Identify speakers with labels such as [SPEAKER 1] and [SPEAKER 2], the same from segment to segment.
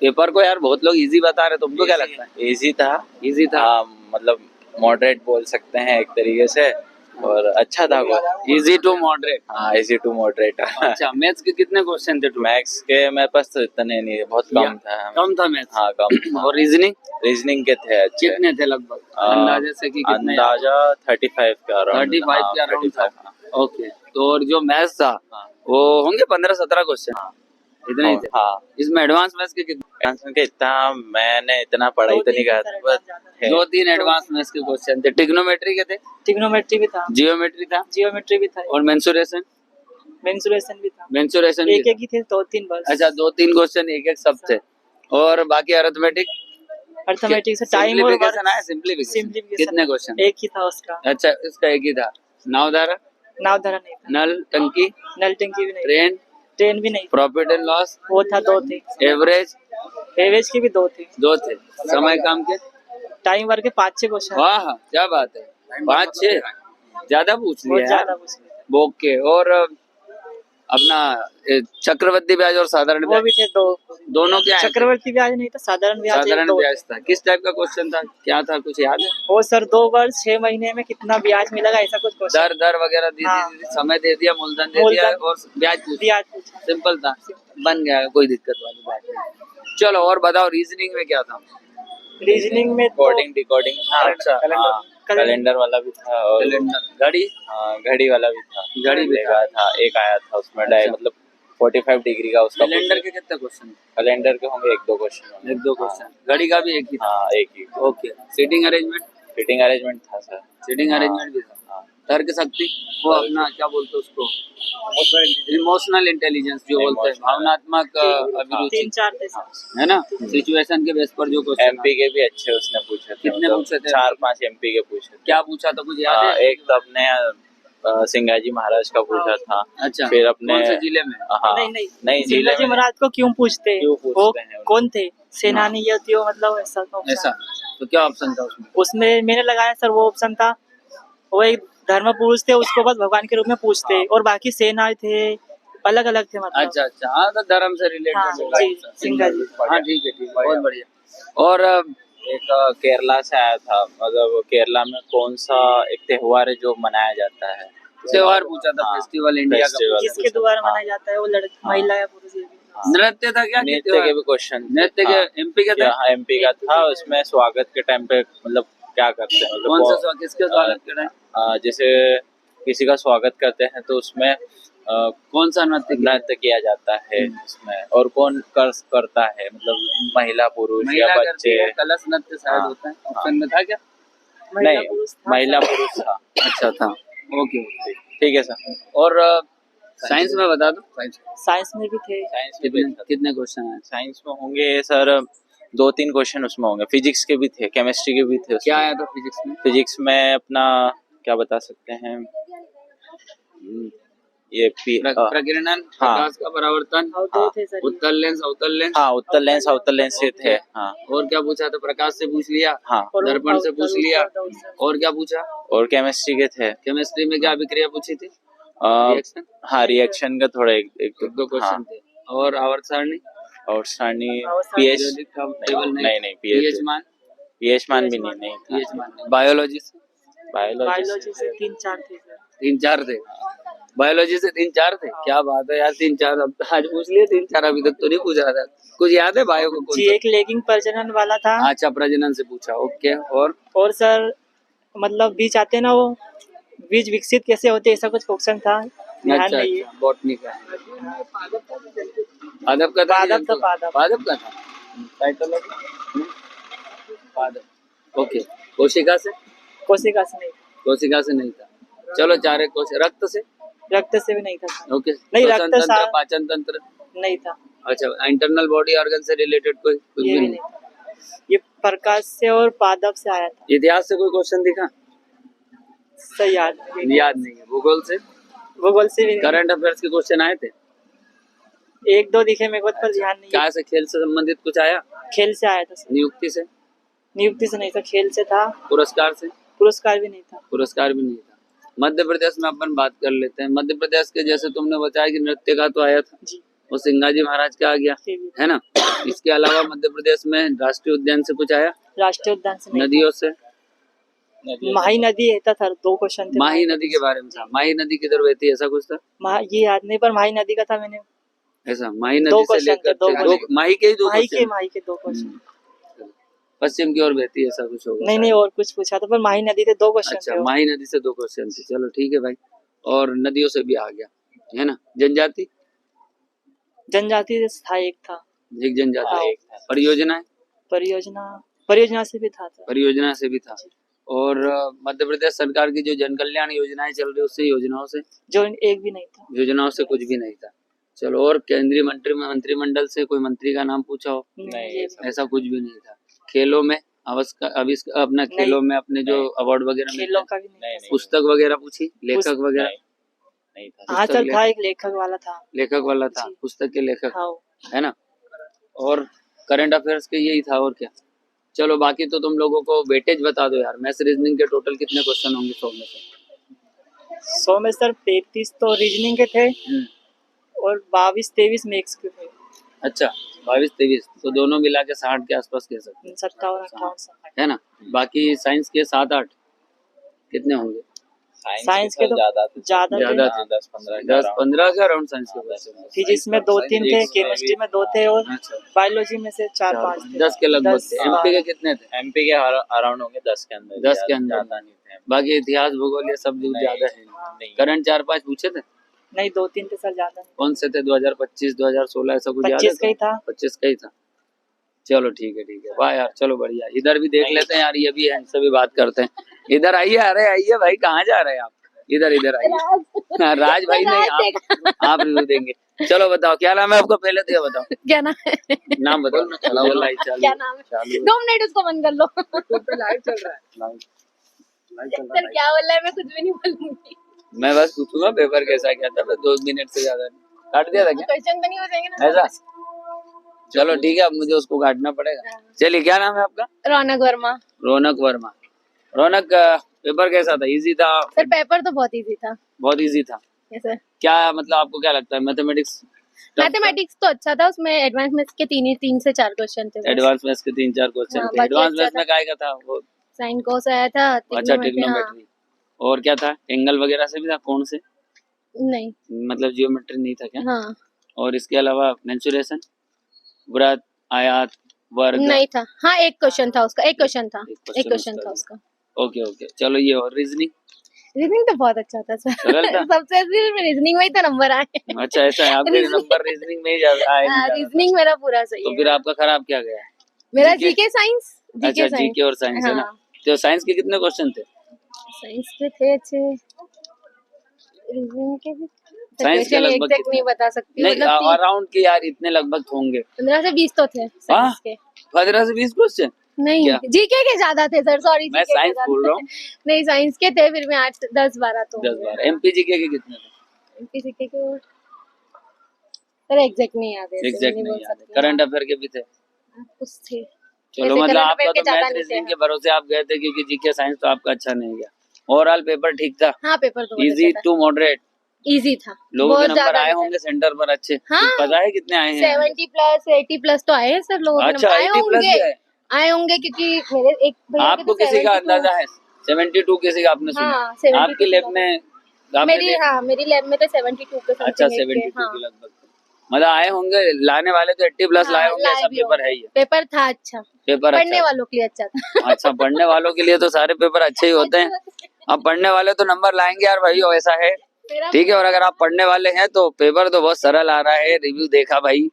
[SPEAKER 1] Paper को यार बहुत लोग इजी बता रहे, तुमको क्या लगता है?
[SPEAKER 2] इजी था।
[SPEAKER 1] इजी था?
[SPEAKER 2] मतलब मॉडरेट बोल सकते हैं एक तरीके से, और अच्छा था वो।
[SPEAKER 1] Easy to moderate.
[SPEAKER 2] हाँ, इजी टू मॉडरेट।
[SPEAKER 1] अच्छा, मैथ्स के कितने क्वेश्चन थे?
[SPEAKER 2] मैथ्स के मेरे पास तो इतने नहीं, बहुत कम था।
[SPEAKER 1] कम था मैथ्स?
[SPEAKER 2] हाँ, कम था।
[SPEAKER 1] और रीजनिंग?
[SPEAKER 2] रीजनिंग के थे अच्छे।
[SPEAKER 1] कितने थे लगभग अंदाजे से कि कितने?
[SPEAKER 2] अंदाजा 35 के अराउंड।
[SPEAKER 1] 35 के अराउंड था।
[SPEAKER 2] 35,
[SPEAKER 1] ओके, तो और जो मैथ्स था वो होंगे 15-17 क्वेश्चन, इतने ही थे?
[SPEAKER 2] हाँ।
[SPEAKER 1] इसमें एडवांस मैथ्स के कितने?
[SPEAKER 2] एडवांस के इतना मैंने इतना पढ़ाई तो नहीं करा था, बस
[SPEAKER 1] 2-3 एडवांस मैथ्स के क्वेश्चन थे। ट्रिग्नोमेट्री के थे?
[SPEAKER 3] ट्रिग्नोमेट्री भी था,
[SPEAKER 1] जियोमेट्री था?
[SPEAKER 3] जियोमेट्री भी था,
[SPEAKER 1] और मेंसुरेशन?
[SPEAKER 3] मेंसुरेशन भी था।
[SPEAKER 1] मेंसुरेशन
[SPEAKER 3] एक ही थे, 2-3 बस।
[SPEAKER 1] अच्छा, 2-3 क्वेश्चन एक सब थे। और बाकी अरिथमेटिक?
[SPEAKER 3] अरिथमेटिक से टाइम और वर्क।
[SPEAKER 1] सिंप्लीफिकेशन कितने क्वेश्चन?
[SPEAKER 3] एक ही था उसका।
[SPEAKER 1] अच्छा, इसका एक ही था। नावधारा?
[SPEAKER 3] नावधारा नहीं था।
[SPEAKER 1] नल टंकी?
[SPEAKER 3] नल टंकी भी नहीं।
[SPEAKER 1] ट्रेन?
[SPEAKER 3] ट्रेन भी नहीं।
[SPEAKER 1] Profit and loss?
[SPEAKER 3] वो था, 2 थे।
[SPEAKER 1] एवरेज?
[SPEAKER 3] एवरेज के भी 2 थे।
[SPEAKER 1] 2 थे। समय काम के?
[SPEAKER 3] टाइम वर्क के 5-6 क्वेश्चन।
[SPEAKER 1] वाह, क्या बात है, 5-6 ज्यादा पूछ लिया
[SPEAKER 3] ज्यादा
[SPEAKER 1] यार।
[SPEAKER 3] पूछ लिया।
[SPEAKER 1] बोक के। और अपना चक्रवृद्धि ब्याज और साधारण
[SPEAKER 3] वो
[SPEAKER 1] ब्याज
[SPEAKER 3] भी थे 2।
[SPEAKER 1] दोनों क्या?
[SPEAKER 3] चक्रवर्ती ब्याज नहीं था, साधारण ब्याज।
[SPEAKER 1] साधारण ब्याज था। किस टाइप का क्वेश्चन था, क्या था, कुछ याद है?
[SPEAKER 3] वो सर 2 वर्ष 6 महीने में कितना ब्याज मिलेगा, ऐसा कुछ क्वेश्चन।
[SPEAKER 1] दर वगैरह दी
[SPEAKER 3] हाँ।
[SPEAKER 1] थी, समय दे दिया, मूलधन दे दिया और ब्याज पूछ।
[SPEAKER 3] ब्याज पूछा।
[SPEAKER 1] सिंपल था, बन गया, कोई दिक्कत वाली बात नहीं। चलो और बताओ, रीजनिंग में क्या था?
[SPEAKER 3] रीजनिंग में
[SPEAKER 2] कोडिंग डिकोडिंग था।
[SPEAKER 1] अच्छा,
[SPEAKER 2] कैलेंडर वाला भी था, और
[SPEAKER 1] घड़ी?
[SPEAKER 2] घड़ी वाला भी था।
[SPEAKER 1] घड़ी भी
[SPEAKER 2] था एक आया था उसमें।
[SPEAKER 1] अच्छा।
[SPEAKER 2] मतलब 45 डिग्री का उसका।
[SPEAKER 1] कैलेंडर के कितने क्वेश्चन?
[SPEAKER 2] कैलेंडर के होंगे 1-2 क्वेश्चन।
[SPEAKER 1] 1-2 क्वेश्चन। घड़ी का भी एक ही था?
[SPEAKER 2] हाँ, एक ही।
[SPEAKER 1] Okay. Seating arrangement?
[SPEAKER 2] Seating arrangement था सर।
[SPEAKER 1] सीटिंग अरेंजमेंट भी था। तर्क शक्ति, वो अपना क्या बोलते हैं उसको, इमोशनल इंटेलिजेंस जो बोलते हैं, भावनात्मक अभिरुचि,
[SPEAKER 3] 3-4 थे सर।
[SPEAKER 1] है ना? सिचुएशन के बेस पर जो क्वेश्चन।
[SPEAKER 2] एमपी के भी अच्छे उसने पूछे थे।
[SPEAKER 1] कितने पूछे थे?
[SPEAKER 2] 4-5 एमपी के पूछे थे।
[SPEAKER 1] क्या पूछा था, कुछ याद है?
[SPEAKER 2] एक तो अपने सिंगाजी महाराज का पूछा था।
[SPEAKER 1] अच्छा,
[SPEAKER 2] फिर अपने
[SPEAKER 1] कौन से जिले में?
[SPEAKER 2] हाँ, नहीं जिले
[SPEAKER 3] शिवाजी
[SPEAKER 2] में।
[SPEAKER 3] महाराज को क्यों पूछते हैं? वो
[SPEAKER 2] हैं
[SPEAKER 3] कौन थे? सेनानी या थियो, मतलब ऐसा
[SPEAKER 1] ऐसा, तो क्या ऑप्शन था उसमें?
[SPEAKER 3] उसमें मैंने लगाया सर, वो ऑप्शन था, वो एक धर्म पुरुष थे, उसको बस भगवान के रूप में पूछते, और बाकी सेना थे, अलग अलग थे मतलब।
[SPEAKER 1] अच्छा अच्छा, हाँ, तो धर्म से रिलेटेड।
[SPEAKER 3] हाँ, जी, सिंगाजी।
[SPEAKER 1] हाँ, ठीक है, बहुत बढ़िया। और
[SPEAKER 2] एक केरला से आया था, मतलब केरला में कौन सा एक त्योहार है जो मनाया जाता है?
[SPEAKER 1] त्योहार पूछा था। फेस्टिवल इंडिया का
[SPEAKER 3] किसके द्वारा मनाया जाता है, वो लड़की, महिला या पुरुष?
[SPEAKER 1] नृत्य था क्या?
[SPEAKER 2] नृत्य के भी क्वेश्चन।
[SPEAKER 1] नृत्य के एमपी के थे?
[SPEAKER 2] हाँ, एमपी का था। उसमें स्वागत के टाइम पे मतलब क्या करते हैं, मतलब
[SPEAKER 1] कौन सा किसके स्वागत के टाइम?
[SPEAKER 2] जैसे किसी का स्वागत करते हैं तो उसमें
[SPEAKER 1] कौन सा नृत्य
[SPEAKER 2] किया जाता है उसमें, और कौन करता है, मतलब महिला पुरुष या बच्चे?
[SPEAKER 1] कलश नृत्य शायद होता है। ऑप्शन में था क्या?
[SPEAKER 2] नहीं, महिला पुरुष था।
[SPEAKER 1] अच्छा था, ओके,
[SPEAKER 2] ठीक है सर।
[SPEAKER 1] और साइंस में बता दो।
[SPEAKER 3] साइंस में भी थे।
[SPEAKER 2] साइंस में भी
[SPEAKER 1] कितने क्वेश्चन है?
[SPEAKER 2] साइंस में होंगे सर 2-3 क्वेश्चन उसमें होंगे। फिजिक्स के भी थे, केमिस्ट्री के भी थे।
[SPEAKER 1] क्या आया था फिजिक्स में?
[SPEAKER 2] फिजिक्स में अपना क्या बता सकते हैं, ये
[SPEAKER 1] प्रकीर्णन, प्रकाश का परावर्तन, उत्तल लेंस, अवतल लेंस।
[SPEAKER 2] हाँ, उत्तल लेंस से थे। हाँ।
[SPEAKER 1] और क्या पूछा था? प्रकाश से पूछ लिया। हाँ। दर्पण से पूछ लिया। और क्या पूछा?
[SPEAKER 2] और केमिस्ट्री के थे।
[SPEAKER 1] केमिस्ट्री में क्या अभिक्रिया पूछी थी?
[SPEAKER 2] रिएक्शन। हाँ, रिएक्शन का थोड़ा एक दो
[SPEAKER 1] क्वेश्चन थे। और आवर्त सारणी?
[SPEAKER 2] आवर्त सारणी, पीएच नहीं, पीएच मान भी नहीं।
[SPEAKER 1] बायोलॉजी से?
[SPEAKER 3] बायोलॉजी से 3-4 थे।
[SPEAKER 1] 3-4 थे। बायोलॉजी से 3-4 थे। क्या बात है यार, 3-4 अब आज पूछ लिए, 3-4 अभी तक तो नहीं पूछ रहा था। कुछ याद है बायो को?
[SPEAKER 3] जी, एक लेगिंग प्रजनन वाला था।
[SPEAKER 1] अच्छा, प्रजनन से पूछा, ओके।
[SPEAKER 3] और सर मतलब बीज आते हैं ना, वो बीज विकसित कैसे होते, ऐसा कुछ क्वेश्चन था।
[SPEAKER 1] अच्छा, बॉटनी का। पादप का था। पादप का था। पादप, ओके। कोशिका से नहीं था। चलो, 4 एक क्वेश्चन। रक्त से भी नहीं था। ओके, नहीं, रक्त तंत्र, पाचन तंत्र
[SPEAKER 3] नहीं था।
[SPEAKER 1] अच्छा, इंटरनल बॉडी ऑर्गन से रिलेटेड कोई कुछ भी नहीं था।
[SPEAKER 3] ये प्रकाश से और पादप से आया था।
[SPEAKER 1] इतिहास से कोई क्वेश्चन दिखा?
[SPEAKER 3] सही याद नहीं है।
[SPEAKER 1] भूगोल से भी करंट अफेयर्स के क्वेश्चन आए थे?
[SPEAKER 3] 1-2 दिखे मेरे को, पर ध्यान नहीं।
[SPEAKER 1] क्या से खेल से संबंधित कुछ आया?
[SPEAKER 3] खेल से आया था सर।
[SPEAKER 1] नियुक्ति से
[SPEAKER 3] नहीं था, खेल से था।
[SPEAKER 1] पुरस्कार
[SPEAKER 3] भी नहीं था।
[SPEAKER 1] मध्य प्रदेश में अपन बात कर लेते हैं। मध्य प्रदेश के जैसे तुमने बताया कि नृत्य का तो आया था जी, वो सिंगाजी महाराज का आ गया, है ना। इसके अलावा मध्य प्रदेश में राष्ट्रीय उद्यान से कुछ आया,
[SPEAKER 3] राष्ट्रीय उद्यान से नहीं
[SPEAKER 1] नदियों से?
[SPEAKER 3] था। माही नदी है था सर, 2 क्वेश्चन थे।
[SPEAKER 1] माही नदी के बारे में था, माही नदी किधर बहती है, ऐसा कुछ था?
[SPEAKER 3] ये याद नहीं, पर माही नदी का था मैंने।
[SPEAKER 1] ऐसा माही
[SPEAKER 3] 2
[SPEAKER 1] नदी से
[SPEAKER 3] क्वेश्चन
[SPEAKER 1] लेकर
[SPEAKER 3] थे, 2 क्वेश्चन।
[SPEAKER 1] माही के ही 2
[SPEAKER 3] माही
[SPEAKER 1] क्वेश्चन।
[SPEAKER 3] के 2 क्वेश्चन।
[SPEAKER 1] पश्चिम की ओर बहती है, ऐसा कुछ होगा
[SPEAKER 3] नहीं नहीं, और कुछ पूछा था, पर माही नदी से 2 क्वेश्चन
[SPEAKER 1] अच्छा,
[SPEAKER 3] थे।
[SPEAKER 1] माही नदी से 2 क्वेश्चन थे, चलो ठीक है भाई। और नदियों से भी आ गया, है ना। जनजाति?
[SPEAKER 3] जनजाति से था, एक था।
[SPEAKER 1] एक जनजाति। परियोजना?
[SPEAKER 3] परियोजना से भी था।
[SPEAKER 1] परियोजना से भी था। और मध्य प्रदेश सरकार की जो जन कल्याण योजनाएं चल रही, उससे योजनाओं से?
[SPEAKER 3] जो एक भी नहीं था।
[SPEAKER 1] योजनाओं से कुछ भी नहीं था। चलो, और केंद्रीय मंत्रिमंडल से कोई मंत्री का नाम पूछा हो?
[SPEAKER 3] नहीं,
[SPEAKER 1] ऐसा कुछ भी नहीं था। खेलों में अपना खेलों में अपने जो अवार्ड वगैरह
[SPEAKER 3] खेलों का भी नहीं था।
[SPEAKER 1] पुस्तक वगैरह पूछी, लेखक वगैरह?
[SPEAKER 2] नहीं था।
[SPEAKER 3] हाँ सर, था, एक लेखक वाला था।
[SPEAKER 1] लेखक वाला था, पुस्तक के लेखक,
[SPEAKER 3] हाँ।
[SPEAKER 1] है ना। और करंट अफेयर्स के यही था, और क्या। चलो, बाकी तो तुम लोगों को वेटेज बता दो यार। मैथ्स रीजनिंग के टोटल कितने क्वेश्चन होंगे 100 में से?
[SPEAKER 3] 100 में सर 33 तो रीजनिंग के थे और 22-23 मैथ्स के थे।
[SPEAKER 1] अच्छा, 22-23 तो दोनों मिला के 60 के आसपास कह सकते
[SPEAKER 3] 57-58
[SPEAKER 1] है ना। बाकी साइंस के 7-8 कितने होंगे?
[SPEAKER 3] साइंस के तो ज्यादा थे।
[SPEAKER 1] 10-15 के अराउंड साइंस के क्वेश्चन।
[SPEAKER 3] फिजिक्स में 2-3 थे, केमिस्ट्री में 2 थे, और बायोलॉजी में से 4-5 थे।
[SPEAKER 1] 10 के लगभग थे। एमपी के कितने थे?
[SPEAKER 2] एमपी के अराउंड होंगे 10 के अंदर।
[SPEAKER 1] 10 के अंदर
[SPEAKER 2] ज्यादा नहीं थे।
[SPEAKER 1] बाकी इतिहास भूगोल ये सब ज्यादा है। करंट 4-5 पूछे थे?
[SPEAKER 3] नहीं, 2-3 थे सर, ज्यादा नहीं।
[SPEAKER 1] कौन से थे? 2025, 2016 ऐसा कुछ याद है?
[SPEAKER 3] 25 का ही था।
[SPEAKER 1] 25 का ही था। चलो ठीक है वाह यार, चलो बढ़िया। इधर भी देख लेते हैं यार, ये भी है, इनसे भी बात करते हैं। इधर आइए, अरे आइए भाई, कहाँ जा रहे हैं आप? इधर आइए। राज भाई नहीं, आप रिव्यू देंगे। चलो बताओ, क्या नाम है आपका? पहले तो ये बताओ,
[SPEAKER 4] क्या नाम है?
[SPEAKER 1] नाम बताओ ना।
[SPEAKER 4] क्या नाम है? 2 मिनट उसको बंद कर लो।
[SPEAKER 1] लाइव चल रहा है।
[SPEAKER 4] सर क्या बोल रहा है? मैं कुछ भी नहीं बोलूंगी।
[SPEAKER 1] मैं बस पूछूंगा पेपर कैसा क्या था, 2 मिनट से ज्यादा नहीं। काट दिया था क्या?
[SPEAKER 4] क्वेश्चन तो नहीं हो जाएंगे ना?
[SPEAKER 1] ऐसा? चलो ठीक है, अब मुझे उसको काटना पड़ेगा। चलिए, क्या नाम है आपका?
[SPEAKER 4] रौनक वर्मा।
[SPEAKER 1] रौनक वर्मा। रौनक, पेपर कैसा था? इजी था?
[SPEAKER 4] सर पेपर तो बहुत इजी था।
[SPEAKER 1] बहुत इजी था?
[SPEAKER 4] सर
[SPEAKER 1] क्या मतलब, आपको क्या लगता है? मैथमेटिक्स
[SPEAKER 4] तो अच्छा था, उसमें एडवांस मैथ्स के 3 से 4 क्वेश्चन थे।
[SPEAKER 1] एडवांस मैथ्स के 3-4 क्वेश्चन
[SPEAKER 4] हाँ,
[SPEAKER 1] थे।
[SPEAKER 4] बाकी
[SPEAKER 1] एडवांस
[SPEAKER 4] अच्छा
[SPEAKER 1] मैथ्स में
[SPEAKER 4] था।
[SPEAKER 1] क्या था वो?
[SPEAKER 4] साइन कोस आया था।
[SPEAKER 1] अच्छा,
[SPEAKER 4] trigonometry,
[SPEAKER 1] ट्रिग्नोमेट्री। और क्या था? एंगल वगैरह से भी था? कौन से?
[SPEAKER 4] नहीं,
[SPEAKER 1] मतलब जियोमेट्री नहीं था क्या?
[SPEAKER 4] हाँ
[SPEAKER 1] और इसके अलावा मेंसुरेशन, वृत्त, आयत, वर्ग?
[SPEAKER 4] नहीं था। हाँ, एक क्वेश्चन था उसका। एक क्वेश्चन था
[SPEAKER 1] उसका।
[SPEAKER 4] उसका।
[SPEAKER 1] ओके चलो, ये और रीजनिंग
[SPEAKER 4] रीजनिंग तो बहुत अच्छा था सर।
[SPEAKER 1] सरल था?
[SPEAKER 4] सबसे रीजनिंग में ही तो नंबर आए।
[SPEAKER 1] अच्छा, ऐसा है, आपके नंबर रीजनिंग में ही ज्यादा आए?
[SPEAKER 4] रीजनिंग मेरा पूरा सही
[SPEAKER 1] तो
[SPEAKER 4] है।
[SPEAKER 1] फिर आपका खराब क्या गया?
[SPEAKER 4] मेरा जीके साइंस।
[SPEAKER 1] अच्छा, जीके और साइंस है ना। तो साइंस के कितने क्वेश्चन थे?
[SPEAKER 4] साइंस के थे अच्छे। रीजनिंग के भी
[SPEAKER 1] साइंस के लगभग
[SPEAKER 4] एग्जैक्ट नहीं बता सकती।
[SPEAKER 1] नहीं,
[SPEAKER 4] मतलब
[SPEAKER 1] अराउंड के यार, इतने लगभग होंगे।
[SPEAKER 4] 15 से 20 तो थे साइंस के।
[SPEAKER 1] 15 से 20 क्वेश्चन?
[SPEAKER 4] नहीं, जीके के ज्यादा थे सर, सॉरी।
[SPEAKER 1] मैं साइंस बोल रहा हूँ।
[SPEAKER 4] नहीं, साइंस के थे फिर भी 8-10-12 तो
[SPEAKER 1] 10-12। एमपी जीके के कितने थे?
[SPEAKER 4] एमपी जीके के सर एग्जैक्ट नहीं याद है।
[SPEAKER 1] एग्जैक्ट नहीं याद है। करंट अफेयर के भी थे?
[SPEAKER 4] कुछ थे।
[SPEAKER 1] चलो, मतलब आपका तो मैथ रीजनिंग के भरोसे आप गए थे, क्योंकि जीके साइंस तो आपका अच्छा नहीं गया। ओवरऑल पेपर ठीक था?
[SPEAKER 4] हाँ, पेपर तो
[SPEAKER 1] इजी टू मॉडरेट?
[SPEAKER 4] इजी था।
[SPEAKER 1] लोगों के नंबर आए होंगे सेंटर पर अच्छे?
[SPEAKER 4] हाँ,
[SPEAKER 1] पता है कितने आए हैं?
[SPEAKER 4] 70+, 80+ तो आए हैं सर लोगों के।
[SPEAKER 1] अच्छा, 80+
[SPEAKER 4] आए होंगे क्योंकि मेरे एक भैया
[SPEAKER 1] आपको किसी का अंदाजा है? 72 किसी का आपने सुना?
[SPEAKER 4] हाँ, 72
[SPEAKER 1] आपकी लैब में?
[SPEAKER 4] मेरी लैब में तो 72 के
[SPEAKER 1] अच्छा, 72 के लगभग। मतलब आए होंगे, लाने वाले तो 80+ लाए होंगे, ऐसा पेपर है ये?
[SPEAKER 4] पेपर था अच्छा।
[SPEAKER 1] पेपर
[SPEAKER 4] पढ़ने वालों के लिए अच्छा था।
[SPEAKER 1] अच्छा, पढ़ने वालों के लिए तो सारे पेपर अच्छे ही होते हैं। अब पढ़ने वाले तो नंबर लाएंगे यार भाई, ऐसा है। ठीक है, और अगर आप पढ़ने वाले हैं तो पेपर तो बहुत सरल आ रहा है। रिव्यू देखा भाई,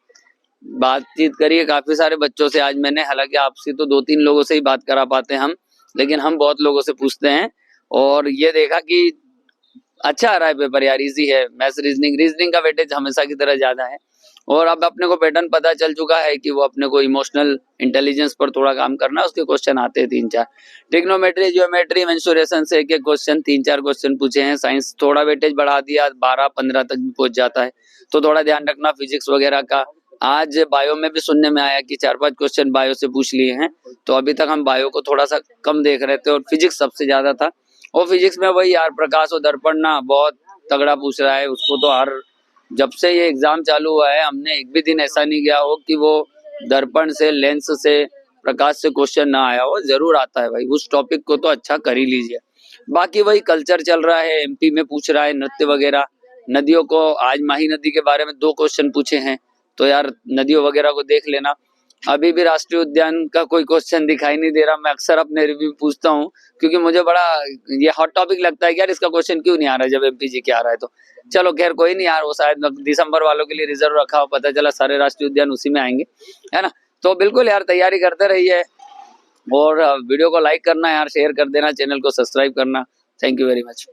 [SPEAKER 1] बातचीत करिए काफी सारे बच्चों से आज मैंने। हालांकि आपसे तो 2-3 लोगों से ही बात करा पाते हैं हम, लेकिन हम बहुत लोगों से पूछते हैं। और ये देखा कि अच्छा आ रहा है पेपर यार, इजी है। मैथ्स रीजनिंग का वेटेज हमेशा की तरह ज्यादा है। और अब अपने को पैटर्न पता चल चुका है कि वो अपने को इमोशनल इंटेलिजेंस पर थोड़ा काम करना है। उसके क्वेश्चन आते हैं 3-4। ट्रिग्नोमेट्री, जियोमेट्री, मेंसुरेशन से एक क्वेश्चन, 3-4 क्वेश्चन पूछे हैं। साइंस थोड़ा वेटेज बढ़ा दिया, 12-15 तक भी पहुंच जाता है, तो थोड़ा ध्यान रखना फिजिक्स वगैरह का। आज बायो में भी सुनने में आया कि 4-5 क्वेश्चन बायो से पूछ लिए हैं, तो अभी तक हम बायो को थोड़ा सा कम देख रहे थे और फिजिक्स सबसे ज्यादा था। और फिजिक्स में वही यार, प्रकाश और दर्पण ना बहुत तगड़ा पूछ रहा है, उसको तो हर जब से ये एग्जाम चालू हुआ है हमने एक भी दिन ऐसा नहीं गया हो कि वो दर्पण से, लेंस से, प्रकाश से क्वेश्चन ना आया हो। जरूर आता है भाई, उस टॉपिक को तो अच्छा कर ही लीजिए। बाकी वही कल्चर चल रहा है, एमपी में पूछ रहा है नृत्य वगैरह, नदियों को, आज माही नदी के बारे में 2 क्वेश्चन पूछे हैं, तो यार नदियों वगैरह को देख लेना। अभी भी राष्ट्रीय उद्यान का कोई क्वेश्चन दिखाई नहीं दे रहा। मैं अक्सर अपने रिव्यू पूछता हूँ क्योंकि मुझे बड़ा ये हॉट टॉपिक लगता है कि यार इसका क्वेश्चन क्यों नहीं आ रहा है जब एमपीजी के आ रहा है। तो चलो खैर कोई नहीं यार, वो शायद दिसंबर वालों के लिए रिजर्व रखा हो, पता चला सारे राष्ट्रीय उद्यान उसी में आएंगे, है ना। तो बिल्कुल यार तैयारी करते रहिए और वीडियो को लाइक करना यार, शेयर कर देना, चैनल को सब्सक्राइब करना। Thank you very much.